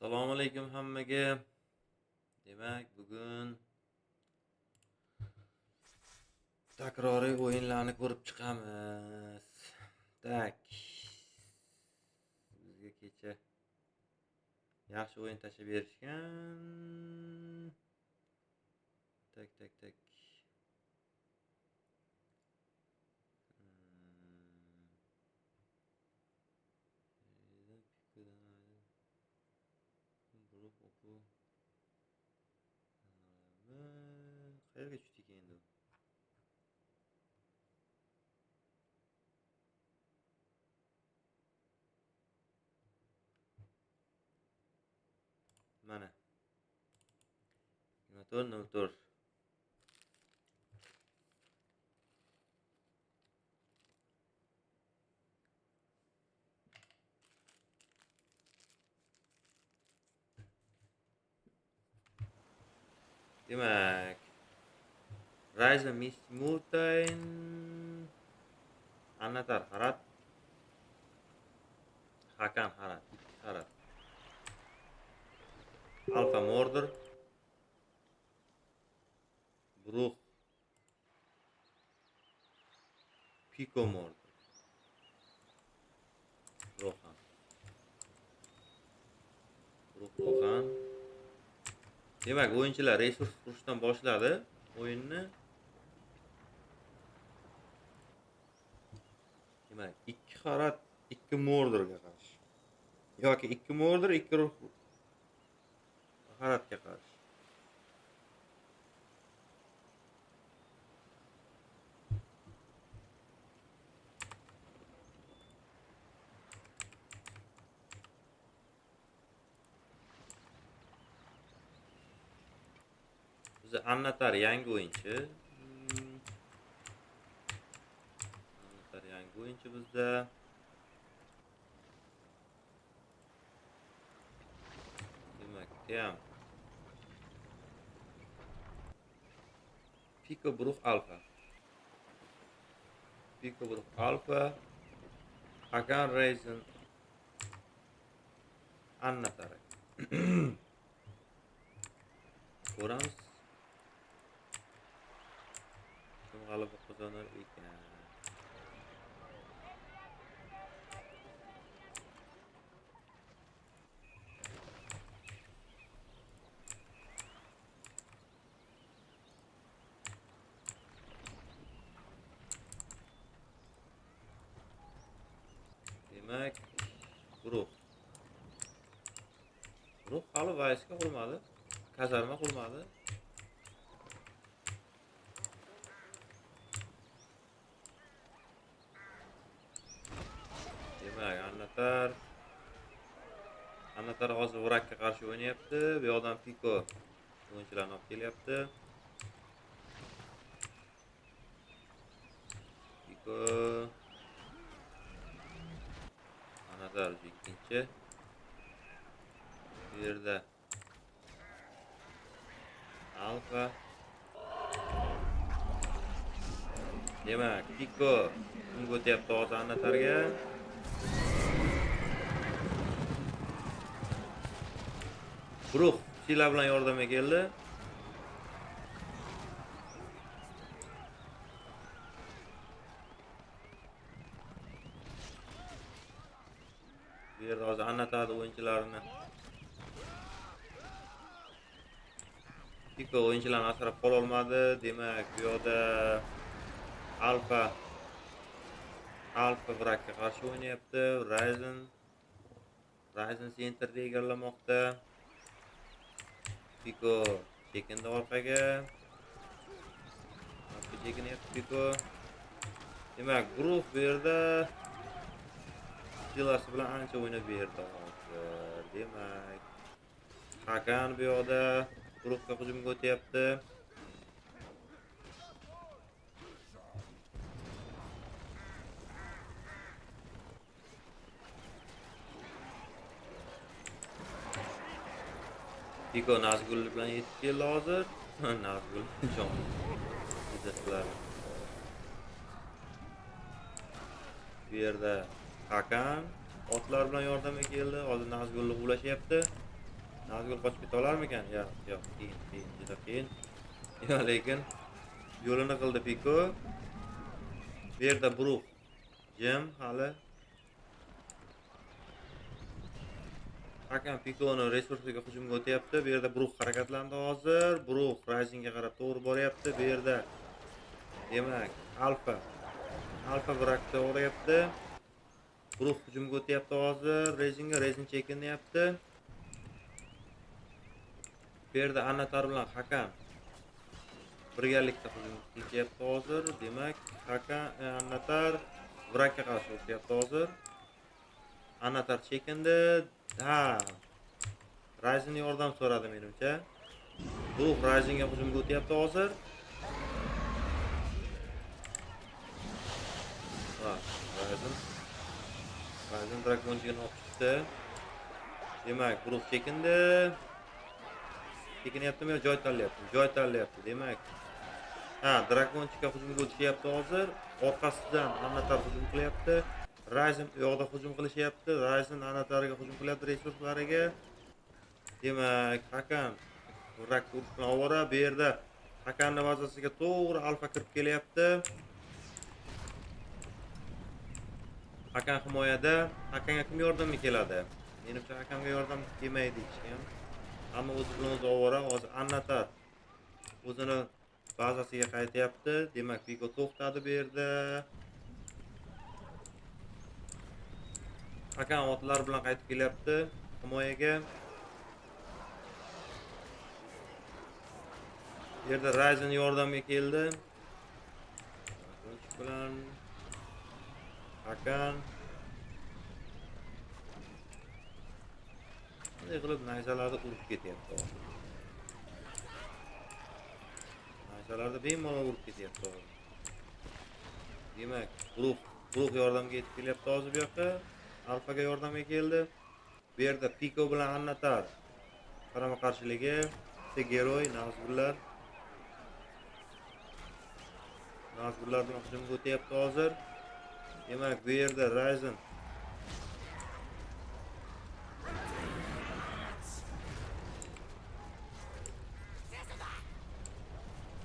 Assalomu alaykum hammaga. Demak, bugun takroriy o'yinlarni ko'rib chiqamiz. Tak. Bizga kecha yaxshi o'yin tashlab berishgan. Tak. Qayerga tushdik endi? Mana. 24. Demak, Ryzen Mountain Annatar Harat Hakan Harat Harat Alfa Mordor Bruh Pico Mordor Rohan Demak, o'yinchilar resurs qurishdan boshladi o'yinni. Demak, 2 Harat, 2 Mordorga qarshi. Yoki 2 Mordor, 2 Haratga qarshi. Biz Annatar yangi o'yinchi. Annatar yangi o'yinchi bizda. Demak, ham Pico Bruh Alpha. Hakan Ryzen Annatar. Ko'ramiz. Kim g'alaba qozonar ekan? Demak, Bruh hali vaysga qurmadi. Kazarma qurmadi. Demak, Annatar hozir Vrakka qarshi o'ynayapti. Bu yoqdan Pico o'yinchilarni olib kelyapti. Pico Annatar ikkinchi. Bu yerda Alfa. Demak, Pico unga o'tyapti hozir Annatarga. Bruh Sila bilan yordamga keldi. Bu yerda hozir Annatar o'yinchilarini Pico o'yinchilarni asrab qola olmadi. Demak, bu yoqda Alfa Vrakka qarshi o'ynayapti. Ryzen centerda egallamoqda. Pico chekindi orqaga. Chekinyapti Pico. Demak, guruh bu yerda Silasi bilan ancha o'ynab berdi hozir. Demak, Hakan bu yoqda guruhga hujumga o'tyapti. Pico Nazgul bilan yetib keldi hozir. Nazgul jon. Izlashlar. Bu yerda Hakan otlar bilan yordamga keldi. Hozir Nazgulni ulashyapti. Nazgul qochib keta olarmikan? Yo'q, qiyin, juda qiyin. Yo, lekin yo'lini qildi Piko. Bu yerda Bruh jim hali. Hakan Pikoni resursiga hujumga o'tyapti. Bu yerda Bruh harakatlandi hozir. Bruh Risingga qarab to'g'ri boryapti. Bu yerda demak, Alfa Brakda o'rayapti. Bruh hujumga o'tyapti hozir. Rezin chekinyapti. Bu yerda Annatar bilan Hakan birgalikda hujum qilishyapti hozir. Demak, Hakan Annatar Brakka qarshi o'tyapti hozir. Annatar chekindi. Ryzen yordam so'radi menimcha. Bruh Ryzenga hujumga o'tyapti hozir. Ryzen Dragonchigini olib chiqdi. Demak, Bruh chekindi. Chekinyaptimi yo joy tanlayapti. Demak, Dragonchikka hujumga o'tishyapti hozir. Orqasidan Annatar hujum qilyapti. Ryzen u yoqda hujum qilishyapti. Ryzen Annatarga hujum qilyapti resurslariga. Demak, Hakan Burak urush bilan ovora. Bu yerda Hakanning bazasiga to'g'ri Alfa kirib kelyapti. Hakan himoyada. Hakanga kim yordamga keladi? Menimcha Hakanga yordam kelmaydi hech kim. Ammo o'zi bilan o'zi ovora. Hozir Annatar o'zini bazasiga qaytyapti. Demak, Piko to'xtadi bu yerda. Hakan otlar bilan qaytib kelyapti himoyaga. Bu yerda Ryzen yordamga keldi. Bunch bilan Hakan bunday qilib nayzalarni urib ketyapti. Nayzalarni bemalol urib ketyapti. Demak, Bruh yordamga yetib kelyapti hozir bu yoqqa. Alfaga yordamga keldi. Bu yerda Piko bilan Annatar qarama qarshiligi. Geroy Nazgullar bilan hujumga o'tyapti hozir. Demak, bu yerda Ryzen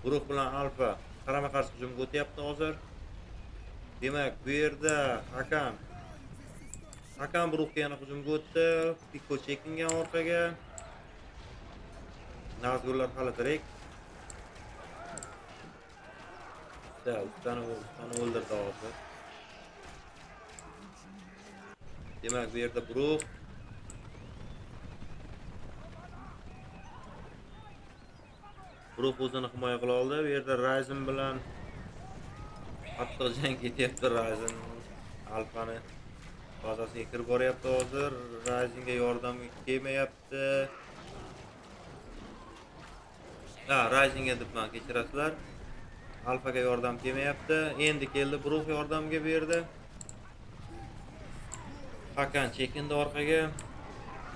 Bruh bilan Alfa qarama qarshi hujumga o'tyapti hozir. Demak, bu yerda Hakan Bruhga yana hujumga o'tdi. Piko chekingan orqaga. Nazgullar hali tirik. Ustani o'ldirdi hozir. Demak, bu yerda Bruh o'zini himoya qila oldi. Bu yerda Ryzen bilan qattiq jang ketyapti. Ryzen Alfani bazasiga kirib boryapti hozir. Ryzenga yordamga kelmayapti. Ryzenga debman, kechirasizlar. Alfaga yordam kelmayapti. Endi keldi Bruh yordamga bu yerda. Hakan chekindi orqaga.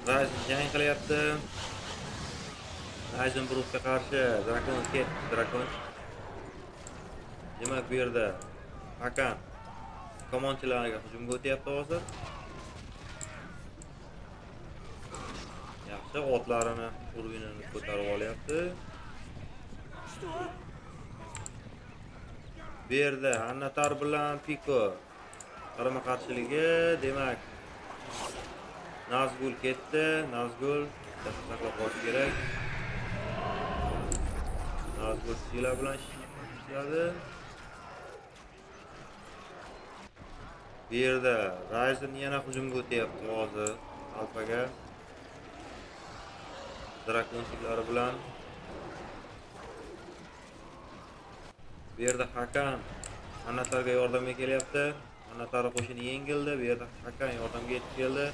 Ryzen jang qilyapti. Ryzen Bruhga qarshi Drakon. Demak, bu yerda Hakan komanchilarga hujumga o'tyapti hozir. Yaxshi, otlarini urvinini ko'tarib olyapti. Bu yerda Annatar bilan Piko qarama qarshiligi. Demak, Nazgul ketdi. Nazgul saqlab qolish kerak. Nazgul silah bilan ishladi. Bu yerda Ryzen yana hujumga o'tyapti hozir Alfaga. Drakonchiklari bilan. Bu yerda Hakan Annatarga yordamga kelyapti. Annatar qo'shini yengildi. Bu yerda Hakan yordamga yetib keldi.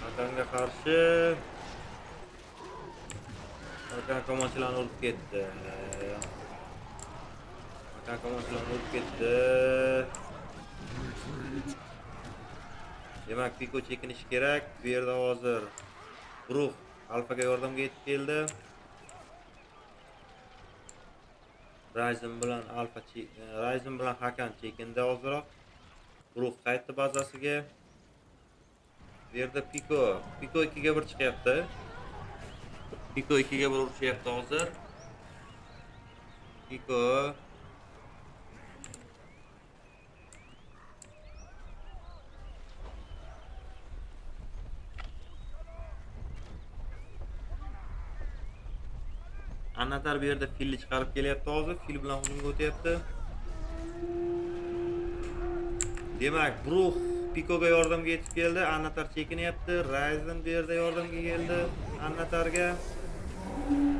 Hakanga qarshi Hakan komanchilarni urib ketdi. Demak, Piko chekinishi kerak. Bu yerda hozir Bruh Alfaga yordamga yetib keldi. Ryzen bilan Hakan chekindi hozirroq. Bruh qaytdi bazasiga. Bu yerda Piko 2ga 1 chiqyapti. Piko 2 ga 1 urushyapti hozir. Piko Annatar bu yerda filni chiqarib kelyapti hozir. Fil bilan hujumga o'tyapti. Demak, Bruh Pikoga yordamga yetib keldi. Annatar chekinyapti. Ryzen bu yerda yordamga keldi Annatarga.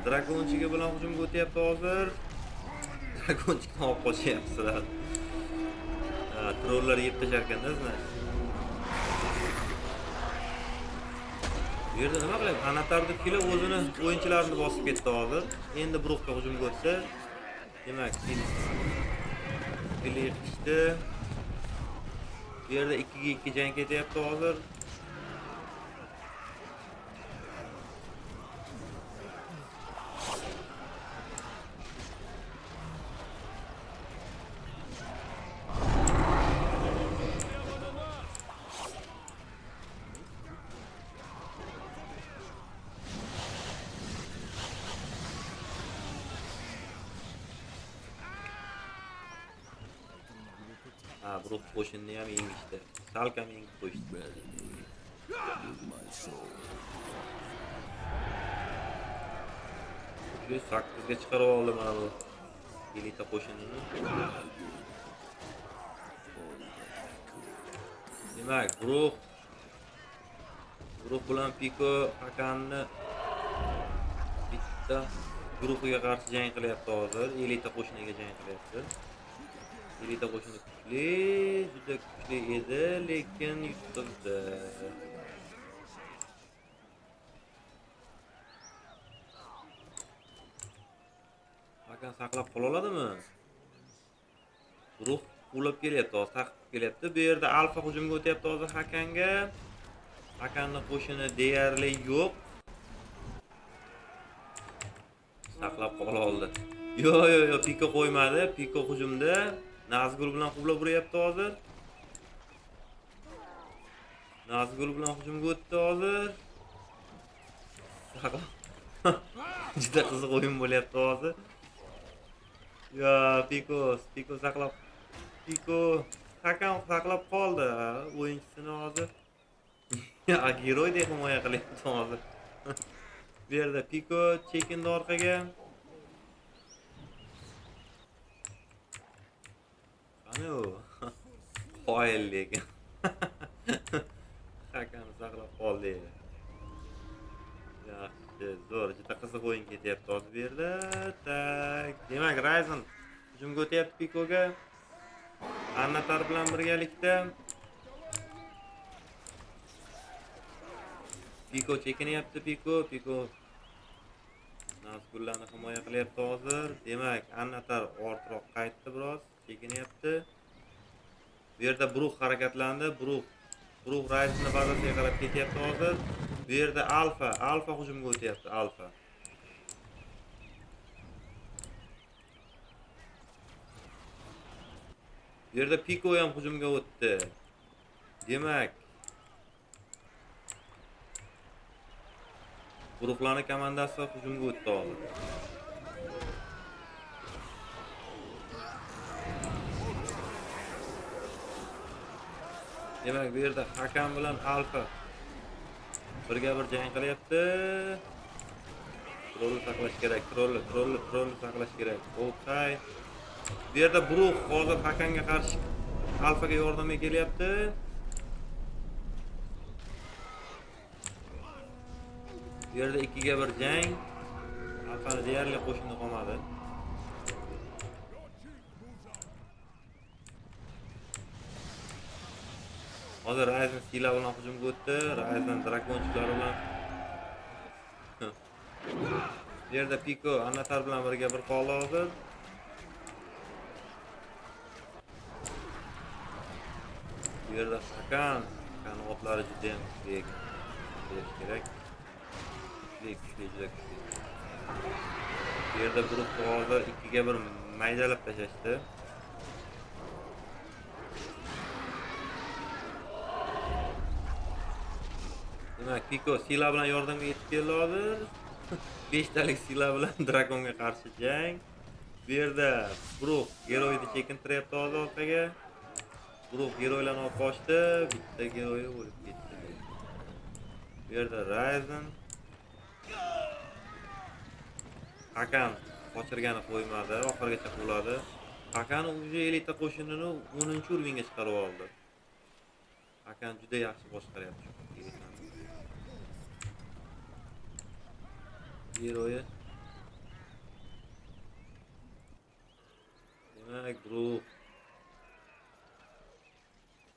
Dragonchiga bilan hujumga o'tyapti hozir. Dragonchikni olib qochyapsizlar. Trollar yeb tashar ekanda, значит. Bu yerda nima qilyapti? Annatarning fili o'zini o'yinchilarini bosib ketdi hozir. Endi Bruhga hujumga o'tsa, demak, fil yiqishdi. Bu yerda 2 ga 2 jang ketyapti hozir. Bruh qo'shinni ham yengishdi. Salkam yengib qo'yishdi. Shu 8 ga chiqarib oldi mana bu elita qo'shinini. Demak, Bruh bilan Piko Hakanni bitta guruhiga qarshi jang qilyapti hozir. Elita qo'shiniga jang qilyapti. Elita qo'shini kuchli, juda kuchli edi, lekin yutqizdi. Hakan saqlab qola oladimi? Guruh ulab kelyapti, hozir taqib kelyapti. Bu yerda alfa hujumga o'tyapti hozir Hakanga. Hakanning qo'shini deyarli yo'q. Saqlab qola oldi. Yo, Piko qo'ymadi. Piko hujumda Nazgul bilan qublab uryapti hozir. Nazgul bilan hujumga o'tdi hozir. Juda qiziq o'yin bo'lyapti hozir. Ya, Piko saqlab. Piko Hakan saqlab qoldi o'yinchisini hozir. Ya, giroydek himoya qilyapti hozir. Bu yerda Piko chekindi orqaga. Ana qoyil lekin. Hakan saqlab qoldi. Yaxshi, zo'r, juda qiziq o'yin ketyapti hozir bu yerda. Tak, demak, Ryzen hujumga o'tyapti Pikoga. Annatar bilan birgalikda. Piko chekinyapti, Piko Nazgullarni himoya qilyapti hozir. Demak, Annatar ortiroq qaytdi biroz, chekinyapti. Bu yerda Bruh harakatlandi. Bruh Ryzenning bazasiga qarab ketyapti hozir. Bu yerda Alfa hujumga o'tyapti, Alfa. Bu yerda Piko ham hujumga o'tdi. Demak, guruhlarning komandasi hujumga o'tdi hozir. Demak, bu yerda Hakan bilan Alfa birga bir jang qilyapti. Troll saqlash kerak, troll saqlash kerak. Okay. Bu yerda Bruh hozir Hakanga qarshi Alfaga yordamga kelyapti. Bu yerda 2 ga 1 jang. Alfani deyarli qo'shini qolmadi. Hozir Ryzen Sila bilan hujumga o'tdi. Ryzen dragonchiklari bilan. Bu yerda Piko Annatar bilan birga bir qoldi hozir. Bu yerda Hakan otlari juda ham kuchli kerak. Kuchli, juda kuchli. Bu yerda Bruh hozir 2 ga 1 maydalab tashashdi. Demak, Piko Sila bilan yordamga yetib keldi hozir. 5 talik sila bilan drakonga qarshi jang. Bu yerda Bruk geroyni chekintiryapti hozir orqaga. Bruk geroylarni olib qochdi, bitta geroyi o'lib ketdi. Bu yerda Ryzen Hakan qochirgani qo'ymadi, oxirigacha qoladi. Hakan o'zi elita qo'shinini 10-uringa chiqarib oldi. Hakan juda yaxshi boshqaryapti. Geroyi. Demak,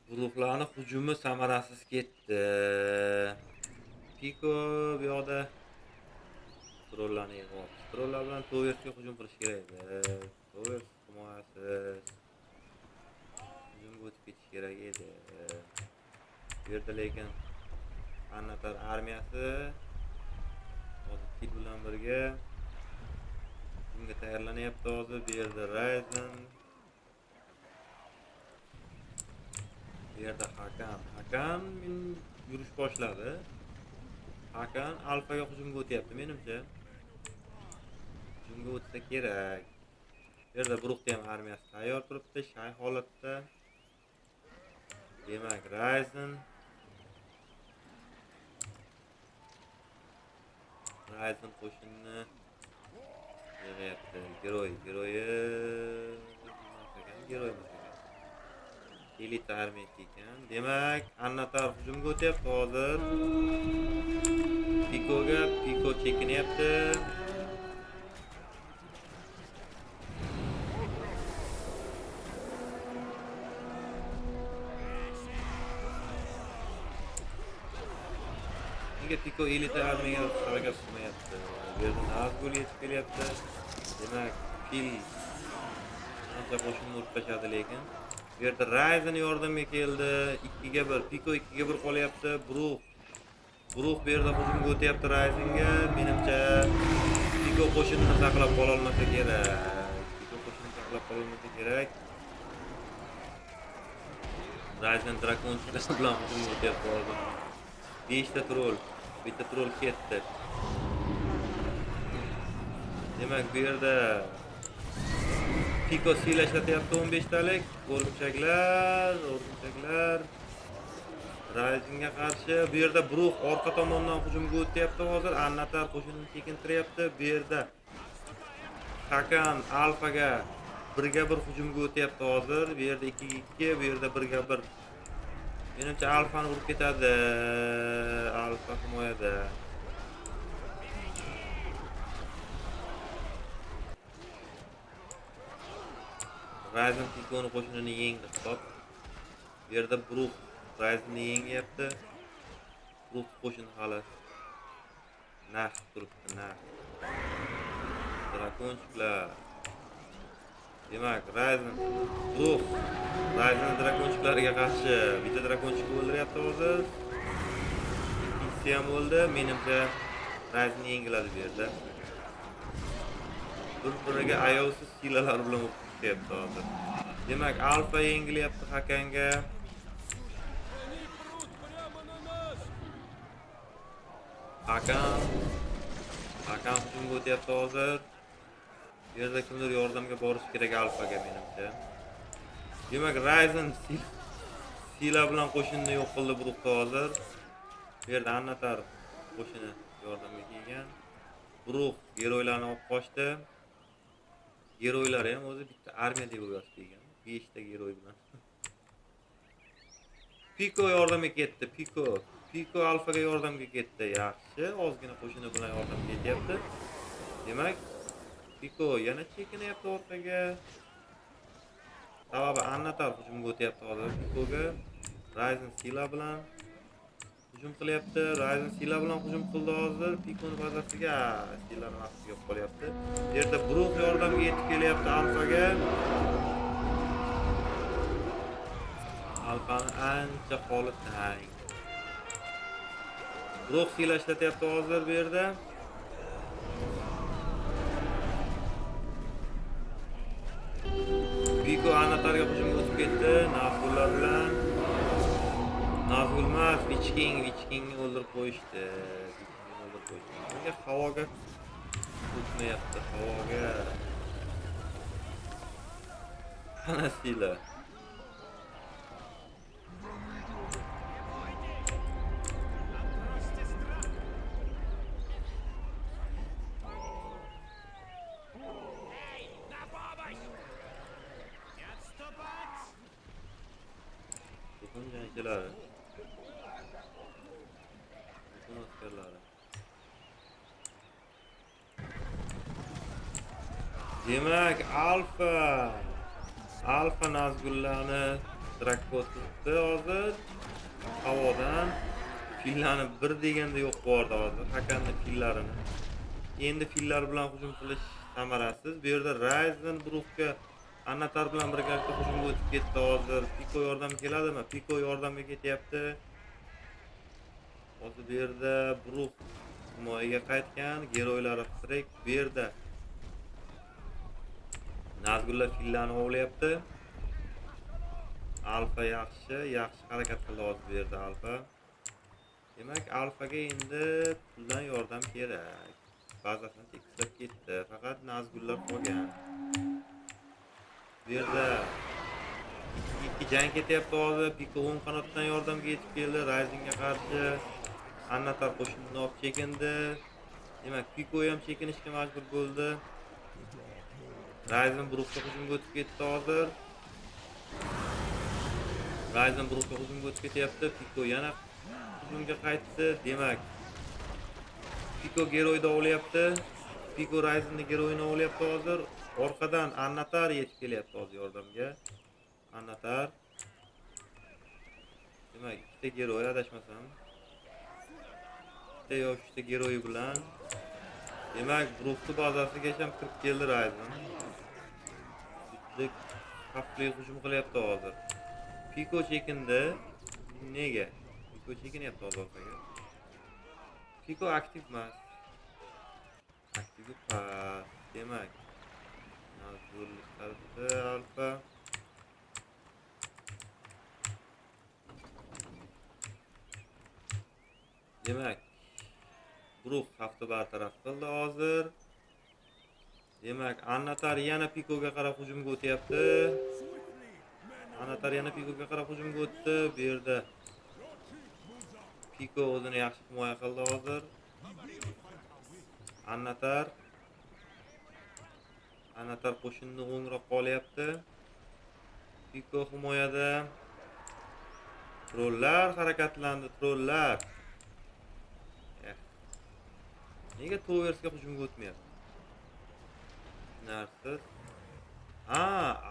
Bruklarning hujumi samarasiz ketdi. Piko bu yoqda trollarni yig'ib, trollar bilan Towersga hujum qilish kerak edi. Towers himoyasiz. Hujumga o'tib ketish kerak edi. Bu yerda lekin Annatar armiyasi hozir Kid bilan birga hujumga tayyorlanyapti hozir. Bu yerda Ryzen, bu yerda Hakan yurish boshladi. Hakan alfaga hujumga o'tyapti menimcha. Hujumga o'tsa kerak. Bu yerda Brukda ham armiyasi tayyor turibdi, shay holatda. Demak, Ryzen qo'shinni yig'yapti. Geroy elita armiya ekan. Demak, Annatar hujumga o'tyapti hozir. Piko chekinyapti. Nega Piko elita armiyaga harakat qilmayapti? Bu yerda Nazgul yetib kelyapti. Demak, Fil ancha qo'shinni urib tashladi lekin. Bu yerda Ryzen yordamga keldi. 2-1, Piko 2-1 qolyapti. Bruk bu yerda hujumga o'tyapti Ryzenga. Menimcha Piko qo'shinini saqlab qola olmasa kerak. Ryzen drakonchilar bilan hujumga o'tyapti hozir. 5 ta troll, bitta troll ketdi. Demak, bu yerda Piko sila ishlatyapti 15 talik. O'rgimchaklar. Ryzenga qarshi. Bu yerda Bruk orqa tomondan hujumga o'tyapti hozir. Annatar qo'shinini chekintiryapti. Bu yerda Hakan alfaga 1-1 hujumga o'tyapti hozir. Bu yerda 2-2, bu yerda 1-1. Menimcha alfani urib ketadi. Alfa himoyada. Ryzen Pikoni qo'shinini yengdi hisob. Bu yerda Bruk Ryzenni yengyapti. Bruk qo'shini hali narx turibdi, narx. Drakonchiklar. Demak, Bruk Ryzen drakonchiklariga qarshi bitta drakonchikni o'ldiryapti hozir. Ikkisi ham o'ldi. Menimcha Ryzen yengiladi bu yerda. Bir-biriga ayovsiz silalar bilan o'tyapti hozir. Demak, alfa yengilyapti Hakanga. Hakan hujumga o'tyapti hozir. Bu yerda kimdir yordamga borish kerak alfaga menimcha. Demak, Ryzen sila bilan qo'shinni yo'q qildi Brukda hozir. Bu yerda Annatar qo'shini yordamga kelgan. Bruk geroylarni olib qochdi. Geroylari ham o'zi bitta armiya deb o'ylashib kelgan. 5 ta geroy bilan. Piko yordamga ketdi. Piko alfaga yordamga ketdi. Yaxshi, ozgina qo'shini bilan yordamga ketyapti. Demak, Piko yana chekinyapti orqaga. Sababi Annatar hujumga o'tyapti hozir Pikoga. Ryzen sila bilan hujum qilyapti. Ryzen sila bilan hujum qildi hozir. Pikoni bazasiga silani vaqti yo'q qolyapti. Bu yerda Bruk yordamga yetib kelyapti alfaga. Alfani ancha holi tang. Bruk sila ishlatyapti hozir bu yerda. Piko Annatarga hujumga o'tib ketdi. Nazgullar bilan. Nazgul emas, Vichkingni o'ldirib qo'yishdi. nega havoga o'tmayapti, havoga. Qana sila. Bugun jangchilari. Bugun askarlari. Demak, Alfa Nazgullarni trakbot qilibdi hozir. Havodan fillarni bir deganda yo'q bordi hozir. Hakanni fillarini. Endi fillar bilan hujum qilish samarasiz. Bu yerda Ryzen Bruxga Annatar bilan birgalikda hujumga o'tib ketdi hozir. Piko yordam keladimi? Piko yordamga ketyapti. Hozir bu yerda Brux himoyaga qaytgan, geroylari Frek bu yerda Nazgullar fillarni ovlayapti. Alfa yaxshi harakat qildi hozir bu yerda Alfa. Demak, Alfaga endi puldan yordam kerak. Bazasini tekislab ketdi. Faqat Nazgullar qolgan. Bu yerda ikki jang ketyapti hozir. Piko o'ng qanotdan yordamga yetib keldi. Ryzenga qarshi Annatar qo'shinini olib chekindi. Demak, Piko ham chekinishga majbur bo'ldi. Ryzen Bruxga hujumga o'tib ketdi hozir. Ryzen Bruxga hujumga o'tib ketyapti. Piko yana hujumga qaytdi. Demak, Piko geroyni ovlayapti. Piko Ryzenni geroyini ovlayapti hozir. Orqadan Annatar yetib kelyapti hozir yordamga. Annatar. Demak, ikkita geroy adashmasam. Ikkita yoshli geroy bilan. Demak, Bruxni bazasigacha ham kirib keldi Ryzen. Xavfli hujum qilyapti hozir. Piko chekindi. Nega? Piko chekinyapti hozir orqaga. Piko aktiv emas. Aktivi pas. Demak, Nazgul chiqardi Alfa. Demak, Brux xavfni bartaraf qildi hozir. Demak, Annatar yana Pikoga qarab hujumga o'tyapti. Annatar yana Pikoga qarab hujumga o'tdi. Bu yerda Piko o'zini yaxshi himoya qildi hozir. Annatar qo'shinni o'ngroq qolyapti. Piko himoyada. Trollar harakatlandi, trollar. Nega Towersga hujumga o'tmayapti? Narsiz.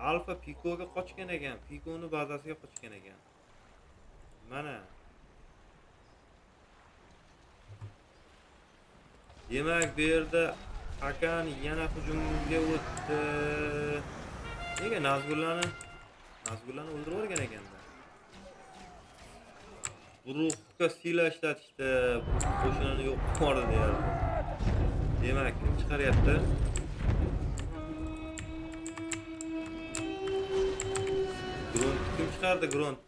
Alfa Pikoga qochgan ekan. Pikoni bazasiga qochgan ekan. Mana. Demak, bu yerda Hakan yana hujumga o'tdi. Nega Nazgullarni o'ldirib olgan ekanda? Bruxga sila ishlatishdi. Qo'shinini yo'q qildi deyapti. Demak, kim chiqaryapti? Grunt kim chiqardi? Grunt.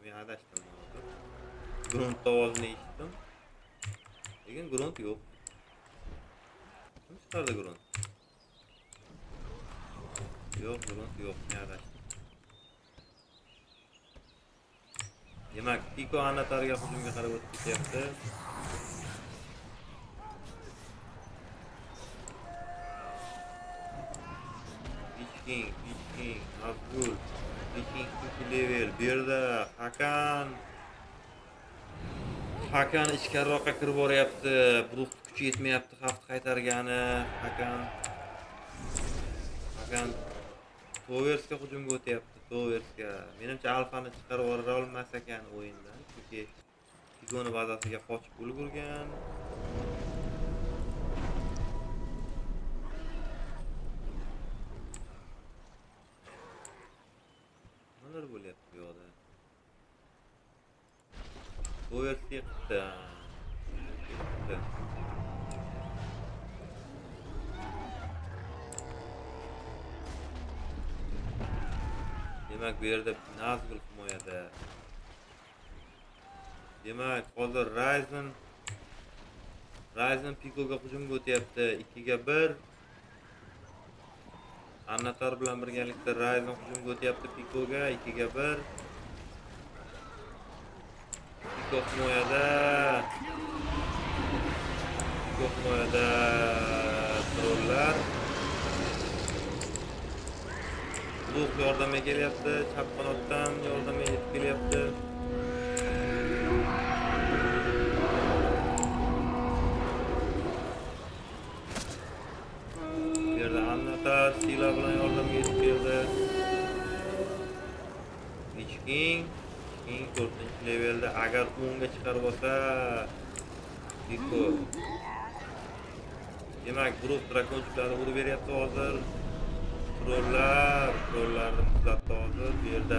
Men adashdim hozir. Grunt ovozini eshitdim. Lekin Grunt yo'q. Kim chiqardi Grunt? Yo'q, Grunt yo'q. Men adashdim. Demak, Piko Annatarga hujumga qarab o'tib ketyapti. Viking, Nazgul, Viking 2 level. Bu yerda Hakan ichkariroqqa kirib boryapti. Brux kuchi yetmayapti, xavf qaytargani. Hakan Towersga hujumga o'tyapti. Towersga. Menimcha Alfani chiqarib yubora olmas ekan o'yindan, chunki Pigoni bazasiga qochib ulgurgan. Nimalar bo'lyapti bu yoqda? Towers yiqdi. Demak, bu yerda Nazgul himoyada. Demak, hozir Ryzen Pico'ga hujumga o'tyapti. 2 ga 1. Annatar bilan birgalikda Ryzen hujumga o'tyapti Pico'ga 2 ga 1. Pico himoyada. Trollar. Ruh yordamga kelyapti. Chap qanotdan yordamga yetib kelyapti. Bu yerda Annatar Sila bilan yordamga yetib keldi. King 4-levelde agar 10 ga chiqarib olsa Pico. Demak, guruh drakonchiklari urib beryapti hozir. Trollarni muzlatdi hozir bu yerda.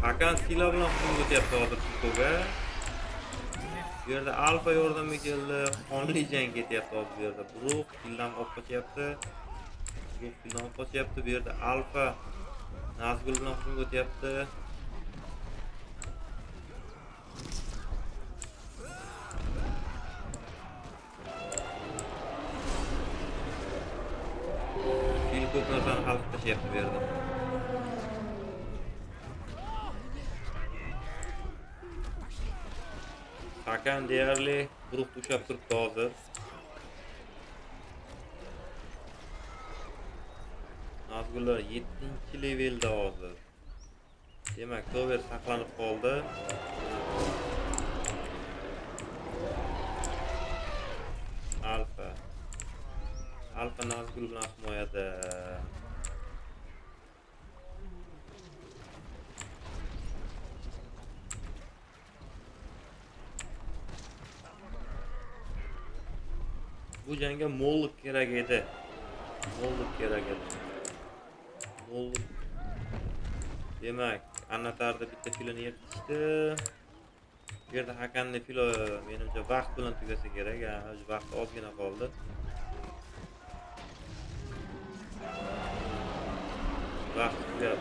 Hakan Sila bilan hujumga o'tyapti hozir Pico'ga. Bu yerda Alfa yordamga keldi. Qonli jang ketyapti hozir bu yerda. Guruh fildan olib qochyapti. Bu yerda Alfa Nazgul bilan hujumga o'tyapti. Fil ko'p narsani hal qilib tashyapti bu yerda. Hakan deyarli guruhni ushlab turibdi hozir. Nazgullar 7-levelda hozir. Demak, Tover saqlanib qoldi. Alfa Nazgul bilan himoyada. Bu jangga Mollik kerak edi. Demak, Annatarda bitta filini yirtishdi. Bu yerda Hakanning filo menimcha vaqt bilan tugasa kerak. Vaqt ozgina qoldi. Vaqt tugadi.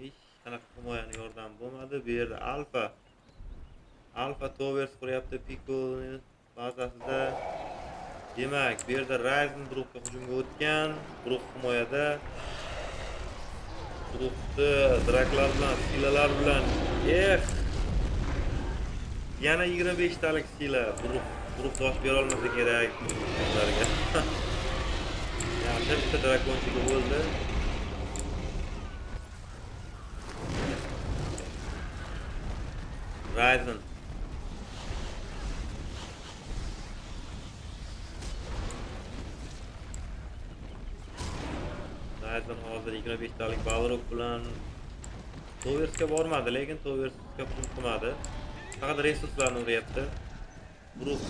Hech qanaqa himoyaning yordami bo'lmadi. Bu yerda Alfa Towers quryapti Pico'ning bazasida. Demak, bu yerda Ryzen guruhga hujumga o'tgan. Guruh himoyada. Guruhni draklar bilan, silalar bilan. Yana 25 talik sila. Guruh dosh bera olmasa kerak ularga. Yaxshi bitta drakonchiga bo'ldi. Ryzen hozir 25 talik Balrog bilan Towersga bormadi, lekin Towersga hujum qilmadi. Faqat resurslarni uryapti. Guruh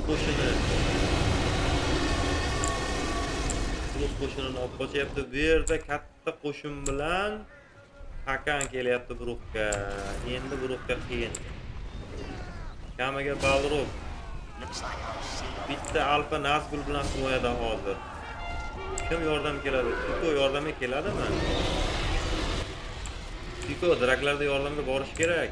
qo'shinini olib qochyapti. Bu yerda katta qo'shin bilan Hakan kelyapti guruhga. Endi guruhga qiyin. Kamiga Balrog. Bitta Alfa Nazgul bilan himoyada hozir. Kim yordam keladi? Pico yordamga keladimi? Pico draklarda yordamga borish kerak.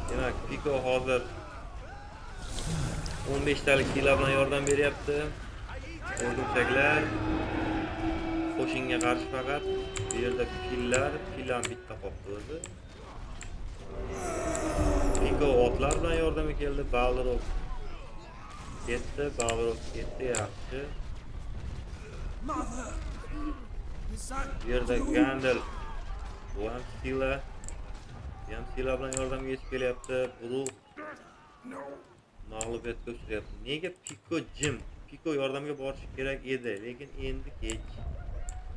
Demak, Pico hozir 15 talik sila bilan yordam beryapti. O'rgimchaklar qo'shinga qarshi faqat bu yerda fillar bitta qoldi o'zi. Pico otlar bilan yordamga keldi. Balrog ketdi yaxshi. Bu yerda Gandalf bu ham sila bilan yordamga yetib kelyapti. Guruh mag'lubiyatga uchrayapti. Nega Pico yordamga borishi kerak edi, lekin endi kech.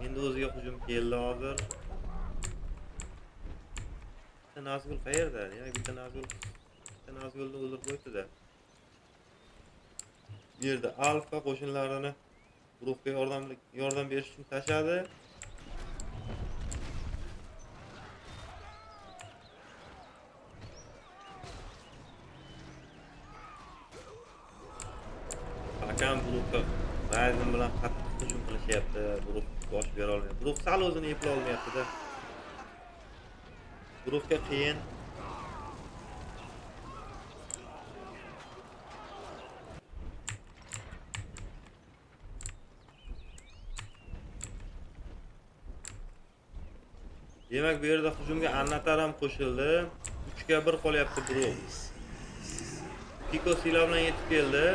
Endi o'ziga hujum keldi hozir. Bitta Nazgul qayerda? Demak, bitta Nazgulni o'ldirib qo'ydi-da. Bu yerda Alfa qo'shinlarini guruhga yordam berish uchun tashadi. Akam guruhga Ryzen bilan qattiq hujum qilishyapti. Guruh bosh bera olmayapti. Guruh sal o'zini epla olmayapti-da. Guruhga qiyin. Demak, bu yerda hujumga Annatar ham qo'shildi. 3 ga 1 qolyapti guruh. Piko Sila bilan yetib keldi.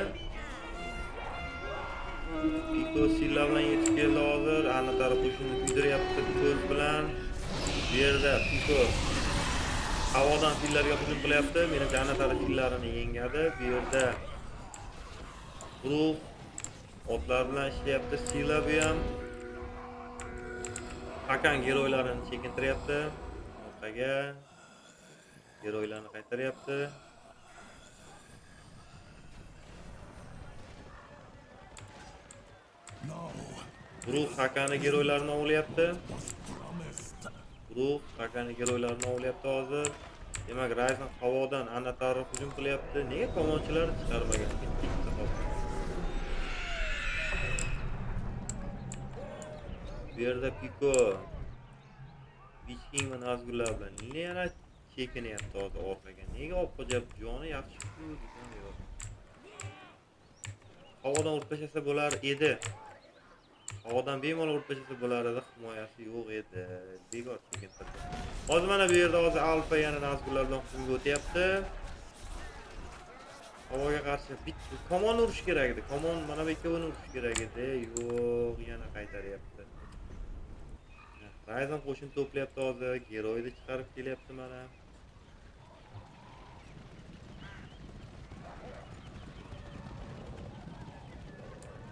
Piko Sila bilan yetib keldi hozir. Annatar qo'shinni kuydiryapti ko'z bilan. Bu yerda Piko havodan fillarga hujum qilyapti. Menimcha Annatar fillarini yengadi. Bu yerda guruh otlar bilan ishlayapti. Sila bu ham Hakan geroylarini chekintiryapti. Orqaga geroylarni qaytaryapti. Guruh Hakanni geroylarini ovlayapti. Guruh Hakanni geroylarini ovlayapti hozir. Demak, Ryzen havodan Annatarga hujum qilyapti. Nega komonchilar chiqarmagan? Bitta hozir. Bu yerda Piko Viking va Nazgullar bilan yana chekinyapti hozir orqaga. Nega olib qo'yapti? Joni yaxshi-ku, degan yo'q. Havodan urib tashlasa bo'lar edi. Havodan bemalol urib tashlasa bo'lar edi, himoyasi yo'q edi. Begor chekintirdi. Hozir mana bu yerda hozir Alfa yana Nazgullar bilan hujumga o'tyapti. Havoga qarshi bitta komon urish kerak edi. Komon mana bu ikkovini urish kerak edi. Yo'q, yana qaytaryapti. Ryzen qo'shin to'playapti hozir. Geroyni chiqarib kelyapti mana.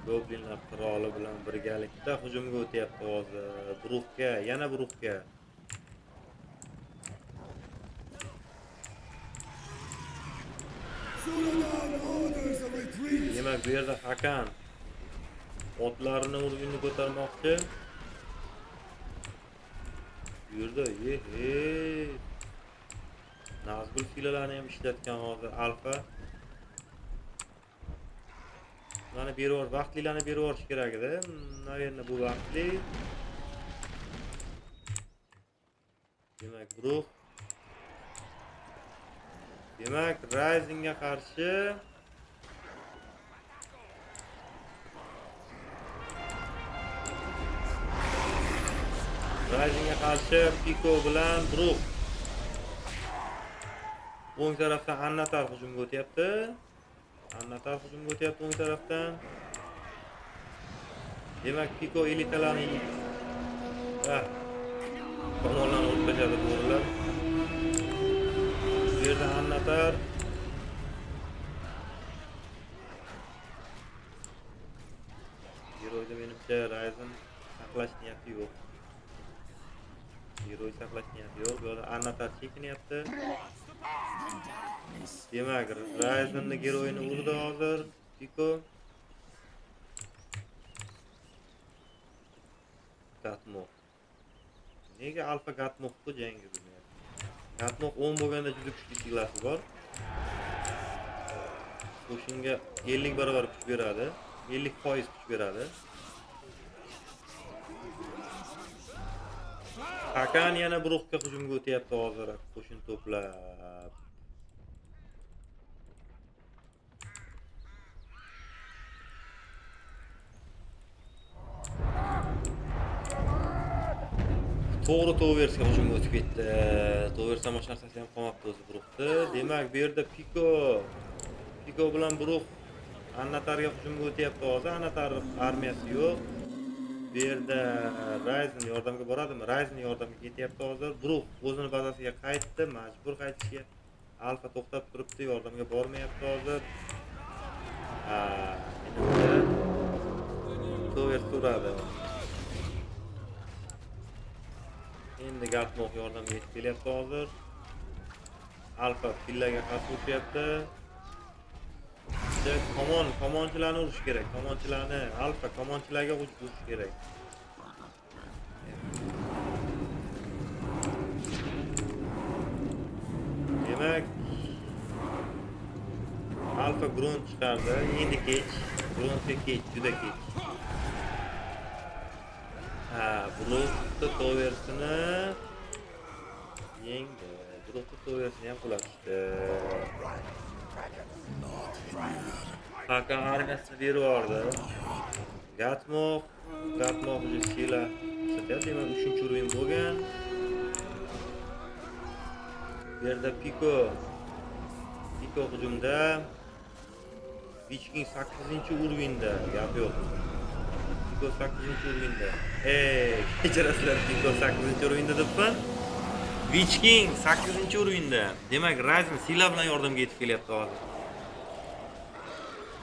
Goblinlar qiroli bilan birgalikda hujumga o'tyapti hozir. Guruhga, yana guruhga. Demak, bu yerda Hakan otlarini urg'ini ko'tarmoqchi. Bu yerda Nazgul filalarni ham ishlatgan hozir Alfa. Mana berib vaqtlilarni berib yuborish kerak edi. Naverno bu vaqtli. Demak, guruh. Demak, Ryzenga qarshi Piko bilan guruh. O'ng tarafdan Annatar hujumga o'tyapti. O'ng tarafdan. Demak, Piko elitalarni tomonlarni urib tashladi bo'rilar. Bu yerda Annatar Geroyda menimcha Ryzen saqlash niyati yo'q. Geroy saqlash niyati yo'q. Bu yerda Annatar chekinyapti. Demak, Ryzenning geroyini urdi hozir Piko. Gatmoq. Nega Alfa Gatmoqga jang yurmayapti? Gatmoq 10 bo'lganda juda kuchli siglasi bor. Qo'shinga 50 barobar kuch beradi. 50% kuch beradi. Hakan yana guruhga hujumga o'tyapti hozir. Qo'shin to'plab. To'g'ri Toversga hujumga o'tib ketdi. Tovers ham narsasi ham qolmabdi o'zi guruhda. Demak, bu yerda Piko bilan guruh Annatarga hujumga o'tyapti hozir. Annatar armiyasi yo'q. Bu yerda Ryzen yordamga boradimi? Ryzen yordamga ketyapti hozir. Guruh o'zini bazasiga qaytdi, majbur qaytishga. Alfa to'xtab turibdi, yordamga bormayapti hozir. Menimcha Tovers turadi. Endi Gatmoq yordamga yetib kelyapti hozir. Alfa fillaga qarshi urayapti. Komonchilarni urish kerak. Alfa komonchilarga urish kerak. Demak, Alfa grunt chiqardi. Endi kech. Gruntga kech, juda kech. Ha, Brutto Towers'ini yengdi. Brutto Towers'ni ham qulatishdi. Hakan armiyasini berib yubordi. Gatmoq уже sila ishlatyapti. Demak, 3-urin bo'lgan. Bu yerda Piko hujumda. Vichking 8-urinda. Gap yo'q. Piko 8-urinda. Kechirasizlar, Piko 8-urinda debman. Vichking 8-urinda. Demak, Ryzen sila bilan yordamga yetib kelyapti hozir.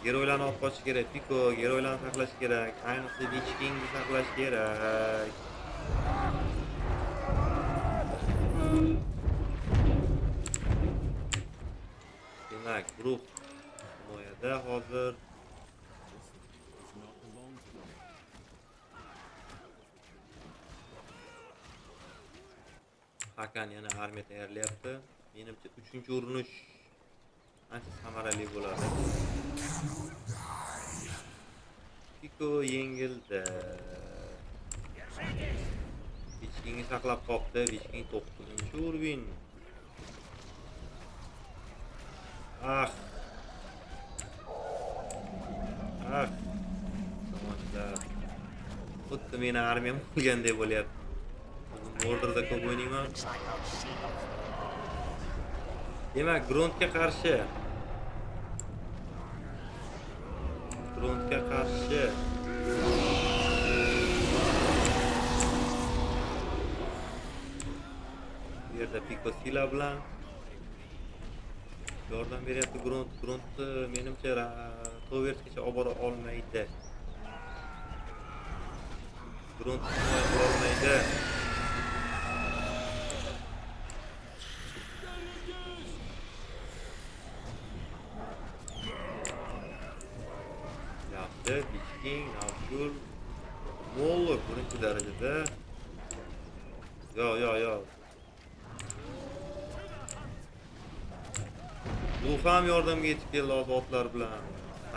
Geroylarni olib qochish kerak. Piko geroylarni saqlash kerak. Ayniqsa Vichkingni saqlash kerak. Demak, Bruk himoyada hozir. Hakan yana armiya tayyorlayapti. Menimcha 3-urinish ancha samarali bo'ladi. Piko yengildi. Vichkingni saqlab qoldi. Vichking 9-urin. Tomonlar. Xuddi meni armiyam bo'lgandek bo'lyapti. Borderda ko'p o'ynayman. Demak, gruntga qarshi. Bu yerda Piko sila bilan yordam beryapti. Gruntni menimcha Towersgacha olib bora olmaydi. Grunt olmaydi. Yaptı. Vichking, Nazgul, Mollok birinchi darajada. Yo. Bu ham yordamga yetib keldi otlar bilan.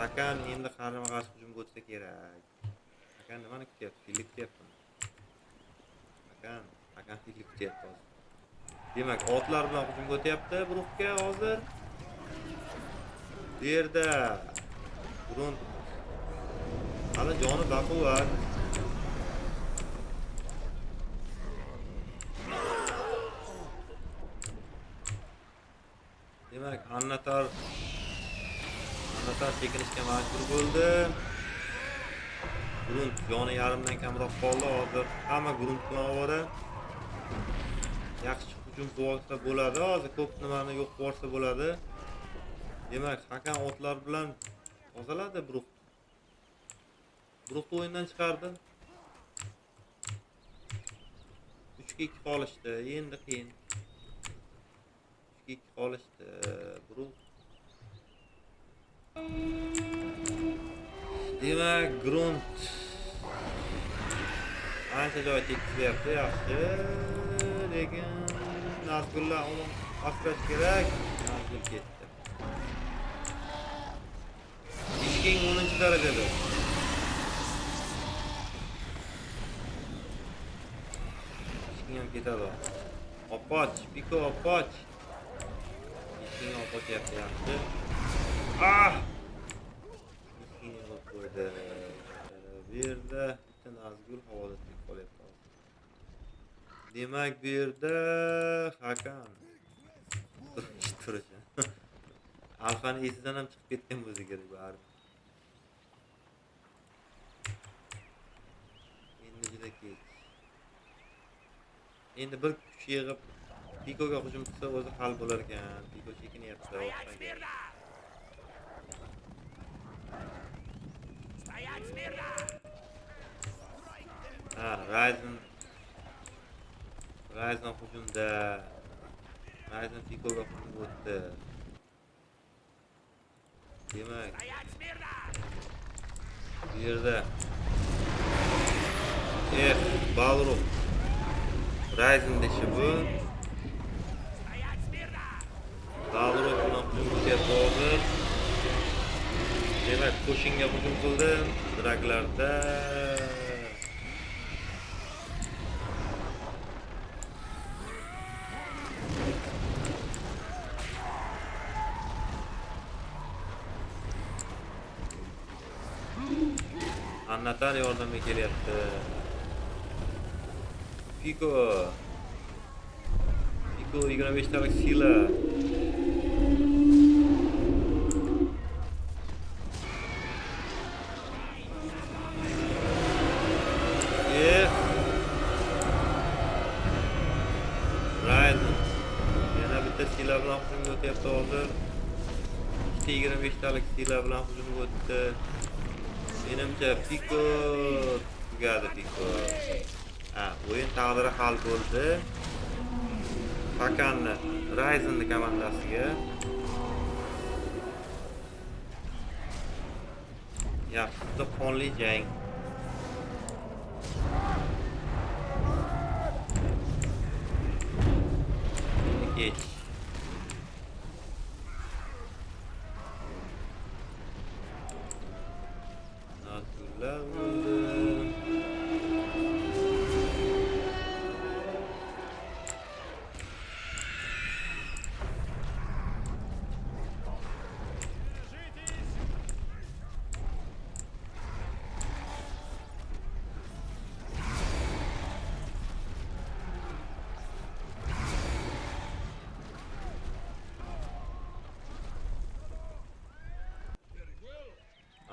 Hakan endi qarama-qarshi hujumga o'tsa kerak. Hakan nimani kutyapti? Filip kutyapti. Hakan Filip kutyapti hozir. Demak, otlar bilan hujumga o'tyapti Brukka hozir. Bu yerda Grunt hali joni baquvvat. Demak, Annatar chekinishga majbur bo'ldi. Grunt joni yarimdan kamroq qoldi hozir. Hamma Grunt bilan ovora. Yaxshi hujum qilsa bo'ladi. Hozir ko'p nimani yo'q qilsa bo'ladi. Demak, Hakan otlar bilan tozaladi Bruk. Bruk o'yindan chiqardi. 3-2 qolishdi. Endi qiyin. 3-2 qolishdi. Bruk. Demak, Grunt ancha joy tekisyapti, yaxshi. Lekin Nazgullar uni asrash kerak. Nazgul ketdi. Vichking 10-darajada. Vichking ham ketadi. Opoch, Piko opoch. Vichking opoch yapti, yaxshi. Vichking qo'ydi. Bu yerda bitta Nazgul havoda tirik qolyapti. Demak, bu yerda Hakan turish. Alfani esidan ham chiqib ketgan bo'lsa kerak bu armiya. Endi juda kech. Endi bir kuch yig'ib Pikoga hujum qilsa o'zi hal bo'lar ekan. Piko chekinyapti. Ryzen hujumda. Ryzen Pikoga hujum o'tdi. Demak, bu yerda Balrog Ryzen deshi bu. Balrog bilan hujum o'tyapti hozir. Demak, qo'shinga hujum qildim. Draklarda Annatar yordamga kelyapti. Piko 25 talik sila. Yeah. Ryzen. Yana bitta sila bilan hujumga o'tyapti hozir. 25 talik sila bilan hujumga o'tdi. Menimcha Piko tugadi Piko. O'yin taqdiri hal bo'ldi. Hakanni Ryzenni komandasiga. Yaxshi, qonli jang. Kech. Nasrlar bo'ldi.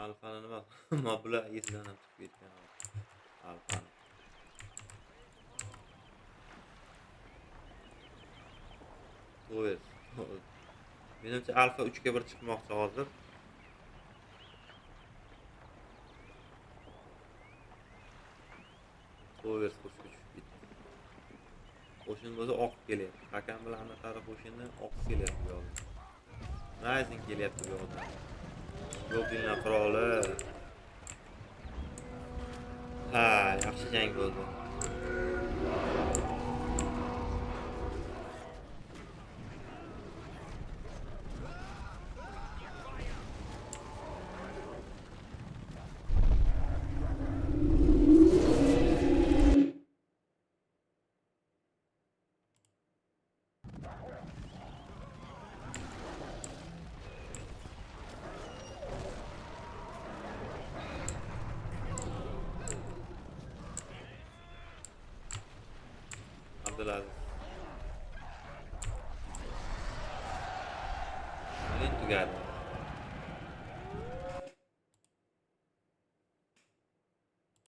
Alfani nima? Mabla esidan ham chiqib ketgan. Alfani. To'g'ri. Menimcha Alfa 3 ga 1 chiqmoqchi hozir. To'g'ri kursga tushib ketdi. Qo'shin bo'lsa oqib kelyapti. Hakan bilan Annatar qo'shinni oqib kelyapti bu yoqda. Ryzen kelyapti bu yoqda. Goblinlar qiroli. Yaxshi jang bo'ldi. Abdulaziz. O'yin tugadi.